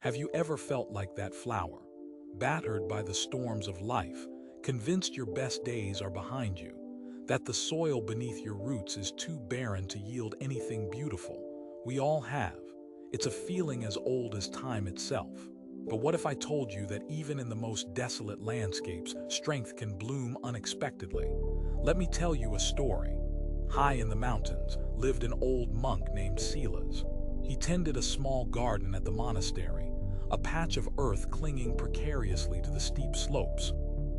Have you ever felt like that flower, battered by the storms of life, convinced your best days are behind you, that the soil beneath your roots is too barren to yield anything beautiful? We all have. It's a feeling as old as time itself. But what if I told you that even in the most desolate landscapes, strength can bloom unexpectedly? Let me tell you a story. High in the mountains lived an old monk named Silas. He tended a small garden at the monastery, a patch of earth clinging precariously to the steep slopes.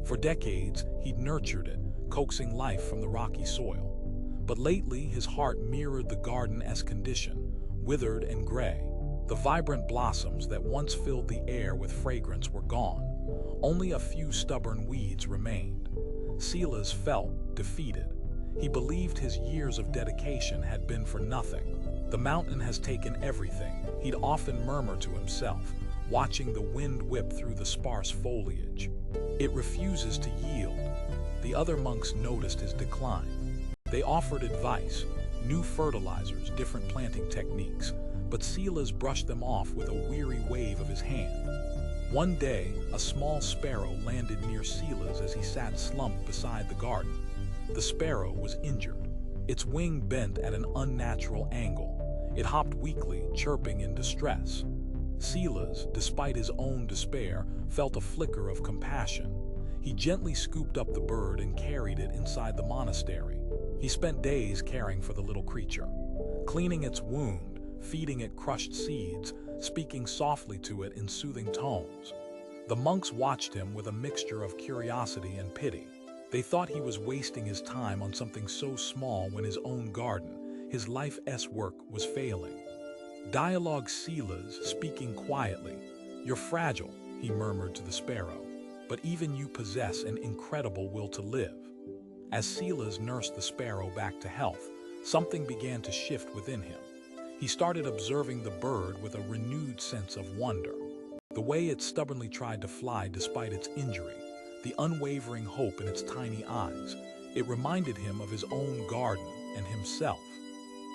For decades, he'd nurtured it, coaxing life from the rocky soil. But lately, his heart mirrored the garden-esque condition, withered and gray. The vibrant blossoms that once filled the air with fragrance were gone. Only a few stubborn weeds remained. Silas felt defeated. He believed his years of dedication had been for nothing. "The mountain has taken everything," he'd often murmur to himself, watching the wind whip through the sparse foliage. "It refuses to yield." The other monks noticed his decline. They offered advice, new fertilizers, different planting techniques, but Silas brushed them off with a weary wave of his hand. One day, a small sparrow landed near Silas as he sat slumped beside the garden. The sparrow was injured. Its wing bent at an unnatural angle. It hopped weakly, chirping in distress. Silas, despite his own despair, felt a flicker of compassion. He gently scooped up the bird and carried it inside the monastery. He spent days caring for the little creature, cleaning its wound, feeding it crushed seeds, speaking softly to it in soothing tones. The monks watched him with a mixture of curiosity and pity. They thought he was wasting his time on something so small when his own garden, his life's work, was failing. Dialogue Silas, speaking quietly. "You're fragile," he murmured to the sparrow, "but even you possess an incredible will to live." As Silas nursed the sparrow back to health, something began to shift within him. He started observing the bird with a renewed sense of wonder. The way it stubbornly tried to fly despite its injury, the unwavering hope in its tiny eyes, it reminded him of his own garden and himself.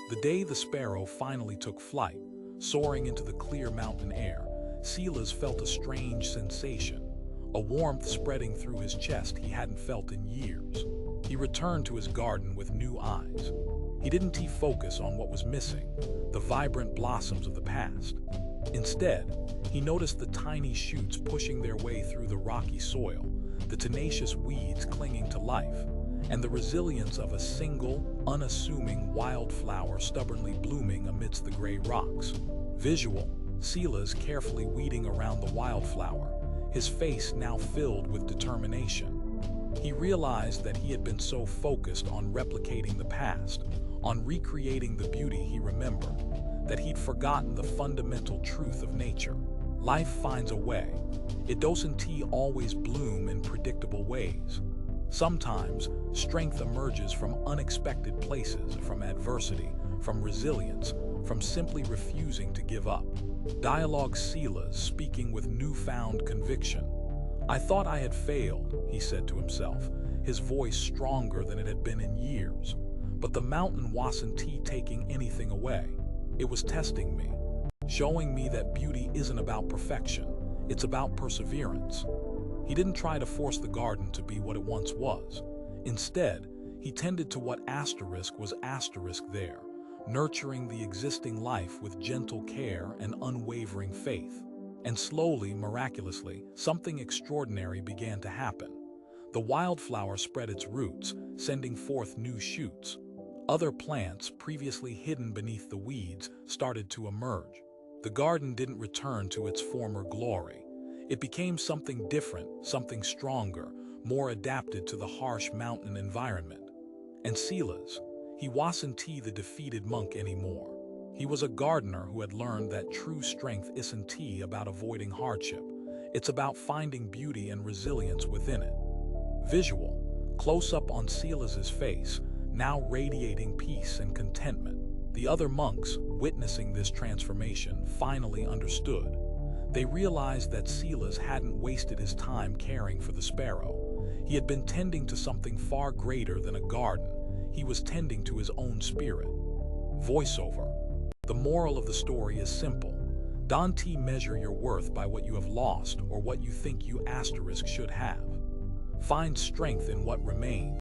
The day the sparrow finally took flight, soaring into the clear mountain air, Silas felt a strange sensation, a warmth spreading through his chest he hadn't felt in years. He returned to his garden with new eyes. He didn't focus on what was missing, the vibrant blossoms of the past. Instead, he noticed the tiny shoots pushing their way through the rocky soil, the tenacious weeds clinging to life, and the resilience of a single, unassuming wildflower stubbornly blooming amidst the gray rocks. Visual, Silas carefully weeding around the wildflower, his face now filled with determination. He realized that he had been so focused on replicating the past, on recreating the beauty he remembered, that he'd forgotten the fundamental truth of nature. Life finds a way. It doesn't always bloom in predictable ways. Sometimes, strength emerges from unexpected places, from adversity, from resilience, from simply refusing to give up. Dialogue Silas, speaking with newfound conviction. "I thought I had failed," he said to himself, his voice stronger than it had been in years. "But the mountain wasn't taking anything away. It was testing me, showing me that beauty isn't about perfection, it's about perseverance." He didn't try to force the garden to be what it once was. Instead, he tended to what was there, nurturing the existing life with gentle care and unwavering faith. And slowly, miraculously, something extraordinary began to happen. The wildflower spread its roots, sending forth new shoots. Other plants, previously hidden beneath the weeds, started to emerge. The garden didn't return to its former glory. It became something different, something stronger, more adapted to the harsh mountain environment. And Silas, he wasn't the defeated monk anymore. He was a gardener who had learned that true strength isn't about avoiding hardship. It's about finding beauty and resilience within it. Visual, close up on Silas's face, now radiating peace and contentment. The other monks, witnessing this transformation, finally understood. They realized that Silas hadn't wasted his time caring for the sparrow. He had been tending to something far greater than a garden. He was tending to his own spirit. Voiceover. The moral of the story is simple. Don't measure your worth by what you have lost or what you think you asterisk should have. Find strength in what remains.